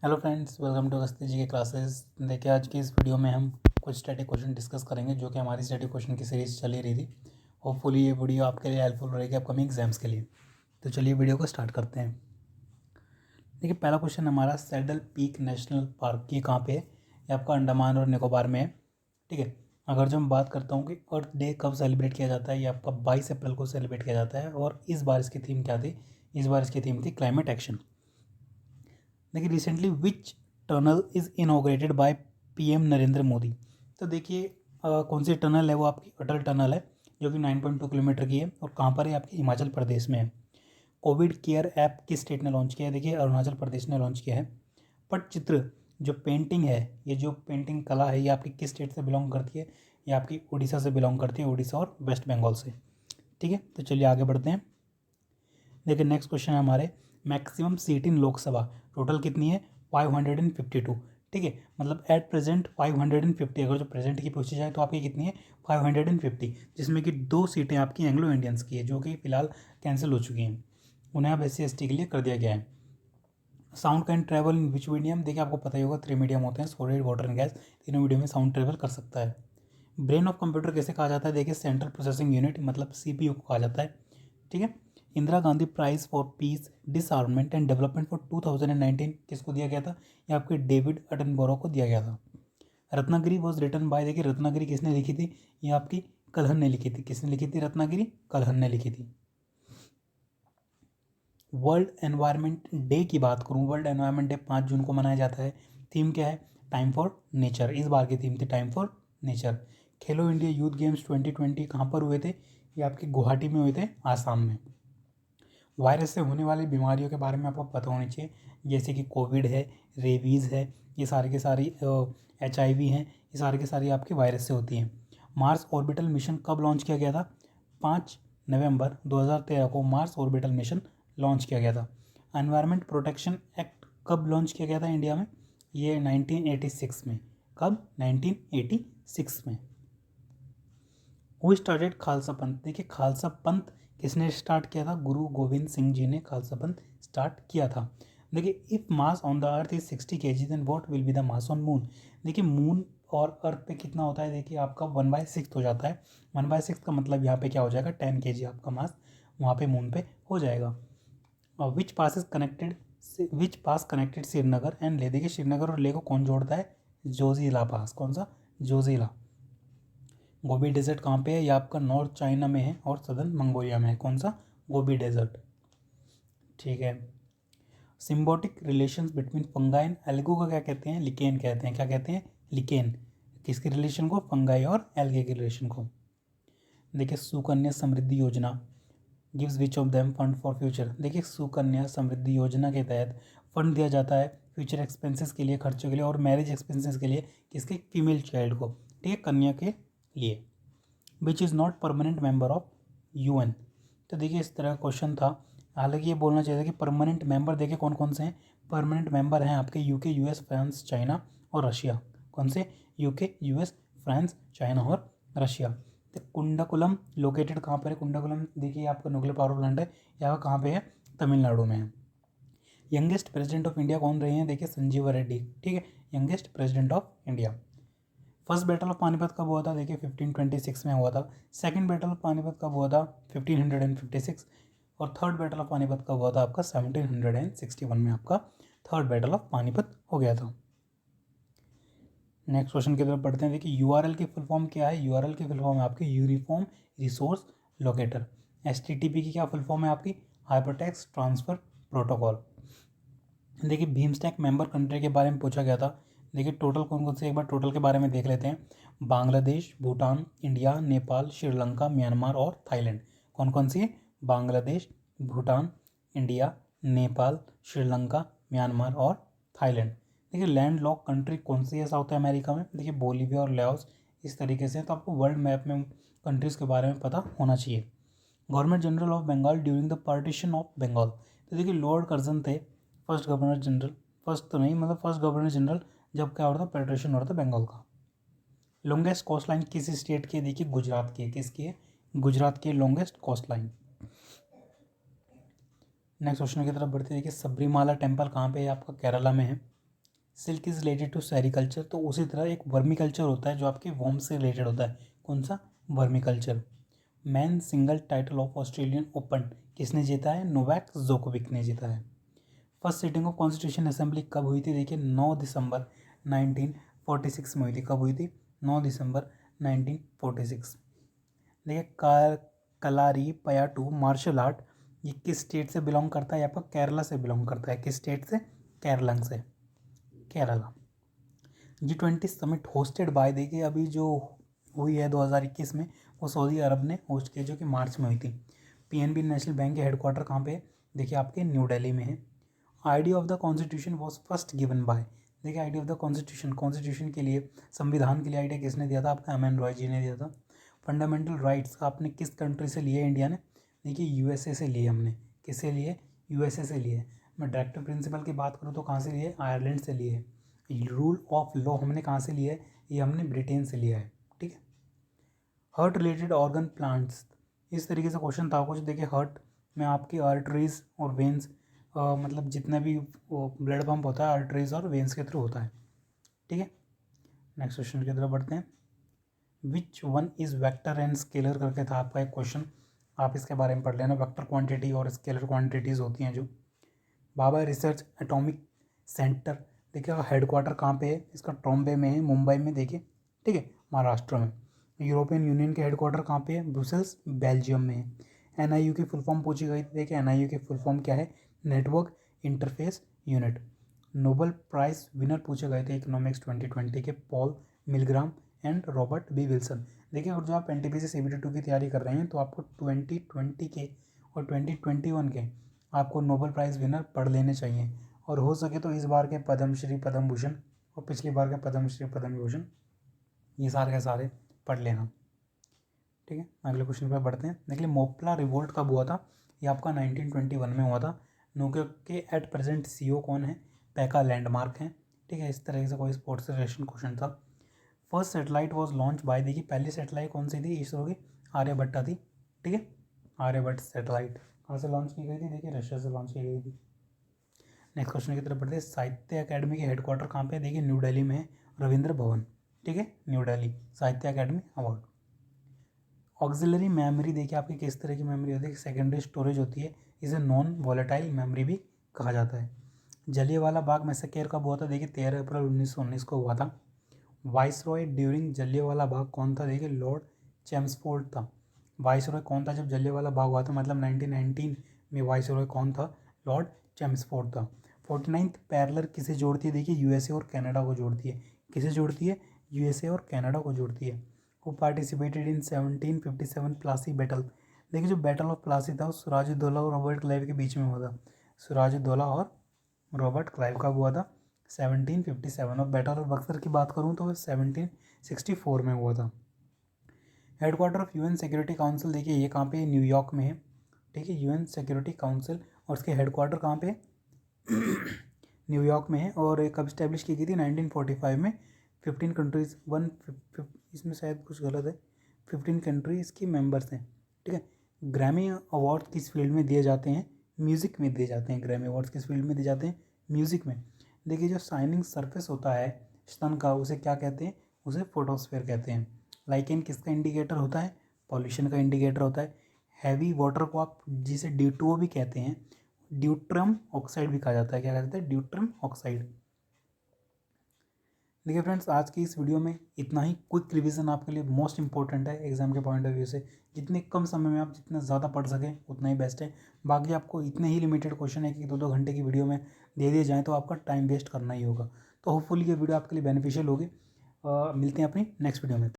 Hello friends, welcome to Agasti ji के classes. देखिए, आज की इस वीडियो में हम कुछ स्टैटिक क्वेश्चन डिस्कस करेंगे, जो कि हमारी स्टैटिक क्वेश्चन की सीरीज चली रही थी। होपफुली ये वीडियो आपके लिए हेल्पफुल रहेगी अपकमिंग एग्जाम्स के लिए। तो चलिए वीडियो को स्टार्ट करते हैं। देखिए, पहला क्वेश्चन हमारा सैडल पीक नेशनल पार्क ये कहाँ पे है? ये आपका अंडमान और निकोबार में है। ठीक है। अगर जो मैं बात करता हूँ कि अर्थ डे कब सेलिब्रेट किया जाता है, ये आपका 22 अप्रैल को सेलिब्रेट किया जाता है। और इस बार इसकी थीम क्या थी? इस बार इसकी थीम थी क्लाइमेट एक्शन। देखिए, recently which tunnel is inaugurated by PM Narendra Modi. तो देखिए, कौन सी टनल है? वो आपकी अटल टनल है, जो कि 9.2 किलोमीटर की है। और कहाँ पर है? आपके हिमाचल प्रदेश में है। कोविड केयर ऐप किस स्टेट ने लॉन्च किया है? देखिए, अरुणाचल प्रदेश ने लॉन्च किया है। पटचित्र जो पेंटिंग है, ये जो पेंटिंग कला है, ये आपकी किस स्टेट से बिलोंग करती है? ये आपकी उड़ीसा से बिलोंग करती है, उड़ीसा और वेस्ट बंगाल से। ठीक है, तो चलिए आगे बढ़ते हैं। देखिए, नेक्स्ट क्वेश्चन है हमारे, मैक्सिमम सीट इन लोकसभा टोटल कितनी है? 552। ठीक है, मतलब एट प्रेजेंट 550। अगर जो प्रेजेंट की पूछी जाए तो आपकी कितनी है? 550, जिसमें कि 2 सीटें आपकी एंग्लो इंडियंस की है, जो कि फिलहाल कैंसिल हो चुकी हैं। उन्हें अब SC/ST के लिए कर दिया गया है। Sound can travel in which medium? देखिए, आपको पता ही होगा 3 मीडियम होते हैं, सॉलिड, वाटर एंड गैस। तीनों मीडियम में साउंड ट्रैवल कर सकता है। ब्रेन ऑफ कंप्यूटर कैसे कहा जाता है? देखिए, सेंट्रल प्रोसेसिंग यूनिट, मतलब CPU को कहा जाता है। ठीक है। Indira Gandhi prize for peace, disarmament and development for 2019 किसको दिया गया था? ये आपके डेविड अटनबरो को दिया गया था। रत्नागिरी वॉज रिटन बाय, देखिए रत्नागिरी किसने लिखी थी? ये आपकी कलहन ने लिखी थी। किसने लिखी थी रत्नागिरी? कलहन ने लिखी थी। वर्ल्ड एनवायरनमेंट डे की बात करूँ, वर्ल्ड एनवायरनमेंट डे 5 जून को मनाया जाता है। थीम क्या है? Time for nature. इस बार की थीम थी time for nature. Khelo India youth games 2020 कहाँ पर हुए थे? ये आपके गुवाहाटी में हुए थे, आसाम में। वायरस से होने वाली बीमारियों के बारे में आपको पता होनी चाहिए, जैसे कि कोविड है, रेबीज़ है, ये सारी की सारी HIV हैं, ये सारी की सारी आपकी वायरस से होती हैं। मार्स ऑर्बिटल मिशन कब लॉन्च किया गया था? 5 नवंबर 2013 को मार्स ऑर्बिटल मिशन लॉन्च किया गया था। एनवायरनमेंट प्रोटेक्शन एक्ट कब लॉन्च किया गया था इंडिया में? ये 1986 में। कब? 1986 में। हु स्टार्टेड खालसा पंथ? देखिए, खालसा पंथ किसने स्टार्ट किया था? गुरु गोविंद सिंह जी ने खालसा पंथ स्टार्ट किया था। देखिए, if mass on the earth is 60 kg then what will be the mass on moon? देखिए, मून और अर्थ पे कितना होता है? देखिए, आपका 1/6 हो जाता है। 1/6 का मतलब यहाँ पे क्या हो जाएगा? 10 kg आपका मास वहाँ पे मून पे हो जाएगा। और विच पास कनेक्टेड श्रीनगर एंड ले? देखिए, श्रीनगर और ले को कौन जोड़ता है? जोजिला पास। कौन सा? जोजिला। गोबी डेजर्ट कहाँ पे है? ये आपका नॉर्थ चाइना में है और सदर्न मंगोलिया में है। कौन सा? Gobi desert. ठीक है। Symbiotic relations between fungi and algae का क्या कहते हैं? लिकेन कहते हैं। क्या कहते हैं? लिकेन। किसके रिलेशन को? फंगाई और एल्गे के रिलेशन को। देखिए, सुकन्या समृद्धि योजना gives which of them fund for future? देखिए, सुकन्या समृद्धि योजना के तहत फंड दिया जाता है फ्यूचर एक्सपेंसेस के लिए, खर्चों के लिए और मैरिज एक्सपेंसेस के लिए। किसके? फीमेल चाइल्ड को। ठीक है, कन्या के लिए। Which is not permanent member of UN? तो देखिए, इस तरह का क्वेश्चन था। हालांकि ये बोलना चाहिए था कि परमानेंट मेंबर देखिए कौन कौन से हैं। परमानेंट मेंबर हैं आपके UK, US, फ्रांस, चाइना और रशिया। कौन से? UK, US, फ्रांस, चाइना और रशिया। तो कुंडाकुलम लोकेटेड कहाँ पर है? कुंडाकुलम देखिए आपका न्यूक्लियर पावर प्लांट है, यहाँ कहाँ पे है? तमिलनाडु में है। यंगेस्ट प्रेसिडेंट ऑफ इंडिया कौन रहे हैं? देखिए, संजीवा रेड्डी। ठीक है, youngest president of India. First battle of Panipat कब हुआ था? देखिए, 1526 में हुआ था। सेकंड बैटल ऑफ पानीपत कब हुआ था? 1556। और थर्ड बैटल ऑफ पानीपत कब हुआ था? आपका 1761 में आपका थर्ड बैटल ऑफ पानीपत हो गया था। नेक्स्ट क्वेश्चन की तरफ बढ़ते हैं। देखिए, URL की फुल फॉर्म क्या है? URL की फुल फॉर्म है आपकी यूनिफॉर्म रिसोर्स लोकेटर। HTTP की क्या फुल फॉर्म है आपकी? Hypertext transfer protocol. देखिए, भीमस्टैक मेंबर कंट्री के बारे में पूछा गया था। देखिए, टोटल कौन कौन से, एक बार टोटल के बारे में देख लेते हैं। बांग्लादेश, भूटान, इंडिया, नेपाल, श्रीलंका, म्यांमार और थाईलैंड। कौन कौन सी? बांग्लादेश, भूटान, इंडिया, नेपाल, श्रीलंका, म्यांमार और थाईलैंड। देखिए, लैंड लॉक कंट्री कौन सी है साउथ अमेरिका में? देखिए, बोलीविया और लाओस। इस तरीके से तो आपको वर्ल्ड मैप में कंट्रीज़ के बारे में पता होना चाहिए। Government general of Bengal during the partition of Bengal. तो देखिए, लॉर्ड कर्जन थे फर्स्ट गवर्नर जनरल। फर्स्ट तो नहीं, मतलब फर्स्ट गवर्नर जनरल जब क्या हो रहा था? पार्टीशन हो रहा था बंगाल का। लॉन्गेस्ट कोस्ट लाइन किस स्टेट की है? देखिए, गुजरात की है। किसकी है? गुजरात की longest coast line. Next question की तरफ बढ़ते हैं। देखिए, सबरीमाला टेम्पल कहाँ पे है? आपका केरला में है। Silk is related to sericulture, तो उसी तरह एक वर्मी कल्चर होता है जो आपके वॉर्म से रिलेटेड होता है। कौन सा? Vermi culture. Man single title of Australian open किसने जीता है? नोवाक जोकोविक ने जीता है। First sitting of constitution assembly कब हुई थी? देखिए 9 दिसंबर 1946 में हुई थी। कब हुई थी? 9 दिसंबर 1946। देखिए कलारी पयाटू मार्शल आर्ट ये किस स्टेट से बिलोंग करता है? यहाँ पर केरला से बिलोंग करता है। किस स्टेट से? केरला से। Kerala. G20 summit hosted by, देखिए अभी जो हुई है 2021 में, वो सऊदी अरब ने होस्ट किया, जो कि मार्च में हुई थी। PNB नेशनल बैंक के हेडक्वार्टर कहाँ पे है? देखिए आपके न्यू दिल्ली में है। Idea of the constitution was first given by, देखिए आइडिया ऑफ द कॉन्स्टिट्यूशन के लिए, संविधान के लिए आइडिया किसने दिया था? आपका एम एन रॉय जी ने दिया था। फंडामेंटल राइट्स आपने किस कंट्री से लिए? इंडिया ने। देखिए USA से लिए हमने। किससे लिए? USA से लिए। मैं डायरेक्टिव प्रिंसिपल की बात करूँ तो कहाँ से लिए? आयरलैंड से लिए। रूल ऑफ लॉ हमने कहाँ से लिया है? ये हमने ब्रिटेन से लिया है। ठीक है। हार्ट रिलेटेड ऑर्गन प्लांट्स, इस तरीके से क्वेश्चन था कुछ। देखिए हार्ट में आपकी आर्टरीज और वेंस, मतलब जितना भी ब्लड पंप होता है आर्टरीज और वेंस के थ्रू होता है। ठीक है। नेक्स्ट क्वेश्चन की तरफ बढ़ते हैं। Which one is vector and scalar करके था आपका एक क्वेश्चन, आप इसके बारे में पढ़ लेना। वेक्टर क्वांटिटी और स्केलर क्वांटिटीज़ होती हैं जो। भाभा रिसर्च एटॉमिक सेंटर, देखिए हेडक्वार्टर कहाँ पे है इसका? ट्रॉम्बे में है, मुंबई में। देखिए ठीक है, महाराष्ट्र में। यूरोपियन यूनियन के हेडक्वार्टर कहाँ पे है? ब्रुसेल्स, बेल्जियम में है। NIU की फुल फॉर्म पूछी गई थी। देखिए NIU की फुल फॉर्म क्या है? Network interface unit. Nobel prize winner पूछे गए थे इकोनॉमिक्स 2020 के, Paul Milgrom and Robert B Wilson. देखिए और जो आप NTPC CBT2 की तैयारी कर रहे हैं तो आपको 2020 के और 2021 के आपको नोबेल प्राइज़ विनर पढ़ लेने चाहिए, और हो सके तो इस बार के पद्मश्री पद्म भूषण और पिछली बार के पद्मश्री पद्म विभूषण ये सारे के सारे पढ़ लेना। ठीक है, अगले क्वेश्चन पर बढ़ते हैं। देखिए मोपला रिवोल्ट कब हुआ था? ये आपका 1921 में हुआ था। नोकिया के एट प्रेजेंट CEO कौन है? पैका लैंडमार्क हैं। ठीक है, इस तरह से कोई स्पोर्ट्स से रिलेशन क्वेश्चन था। First satellite was launch by, देखिए पहली सेटेलाइट कौन सी थी इसरो की? आर्यभट्टा थी। ठीक है, आर्यभट्ट सेटेलाइट कहाँ से लॉन्च की गई थी? देखिए रशिया से लॉन्च की गई थी। नेक्स्ट क्वेश्चन की तरफ बढ़ते हैं। साहित्य अकेडमी के हेडक्वार्टर कहाँ पे है? देखिए न्यू दिल्ली में है, रविंद्र भवन। ठीक है, न्यू दिल्ली साहित्य अकेडमी अवार्ड। ऑक्सिलरी मेमोरी, देखिए आपकी किस तरह की मेमोरी होती है? सेकेंडरी स्टोरेज होती है, इसे नॉन वॉलेटाइल मेमोरी भी कहा जाता है। जलियांवाला बाग मैसेकर कब हुआ था? देखिए 13 अप्रैल 1919 को हुआ था। वाइसरॉय ड्यूरिंग जलियांवाला बाग कौन था? देखिए लॉर्ड चैम्सफोर्ड था। वाइसरॉय कौन था जब जलियांवाला बाग हुआ था? मतलब 1919 में वाइसरॉय कौन था? लॉर्ड चैम्सफोर्ड था। 49th पैरेलल किसे जोड़ती है? देखिए USA और कनाडा को जोड़ती है। किसे जोड़ती है? USA और कनाडा को जोड़ती है। Who participated in 1757 Plassey battle, देखिए जो बैटल ऑफ प्लासी था वो सिराजुद्दौला और रॉबर्ट क्लाइव के बीच में हुआ था। सिराजुद्दौला और रॉबर्ट क्लाइव कब हुआ था? 1757। और बैटल ऑफ बक्सर की बात करूँ तो 1764 में हुआ था। Headquarter of UN security council, देखिए ये कहाँ पे है? न्यूयॉर्क में है। ठीक है, UN सिक्योरिटी काउंसिल और उसके हेडक्वार्टर कहाँ पे है? न्यूयॉर्क में है। और कब इस्टेब्लिश की गई थी? 1945 में। 15 कंट्रीज़ इसमें शायद कुछ गलत है, 15 कंट्रीज़ की मेंबर्स हैं। ठीक है। ग्रैमी अवार्ड किस फील्ड में दिए जाते हैं? म्यूज़िक में दिए जाते हैं। ग्रैमी अवार्ड्स किस फील्ड में दिए जाते हैं? म्यूज़िक में। देखिए जो शाइनिंग सरफेस होता है स्तन का, उसे क्या कहते हैं? उसे फोटोस्फीयर कहते हैं। लाइकेन किसका इंडिकेटर होता है? पॉल्यूशन का इंडिकेटर होता है। हैवी वाटर को आप जिसे D2O भी कहते हैं, ड्यूट्रम ऑक्साइड भी कहा जाता है। क्या कहते हैं? ड्यूट्रम ऑक्साइड। देखिए फ्रेंड्स, आज की इस वीडियो में इतना ही। क्विक रिवीजन आपके लिए मोस्ट इंपॉर्टेंट है एग्जाम के पॉइंट ऑफ व्यू से। जितने कम समय में आप जितना ज़्यादा पढ़ सकें उतना ही बेस्ट है। बाकी आपको इतने ही लिमिटेड क्वेश्चन है कि 2-2 घंटे की वीडियो में दे दिए जाएँ तो आपका टाइम वेस्ट करना ही होगा। तो होपफुली ये वीडियो आपके लिए बेनिफिशियल होगी। मिलते हैं अपनी नेक्स्ट वीडियो में।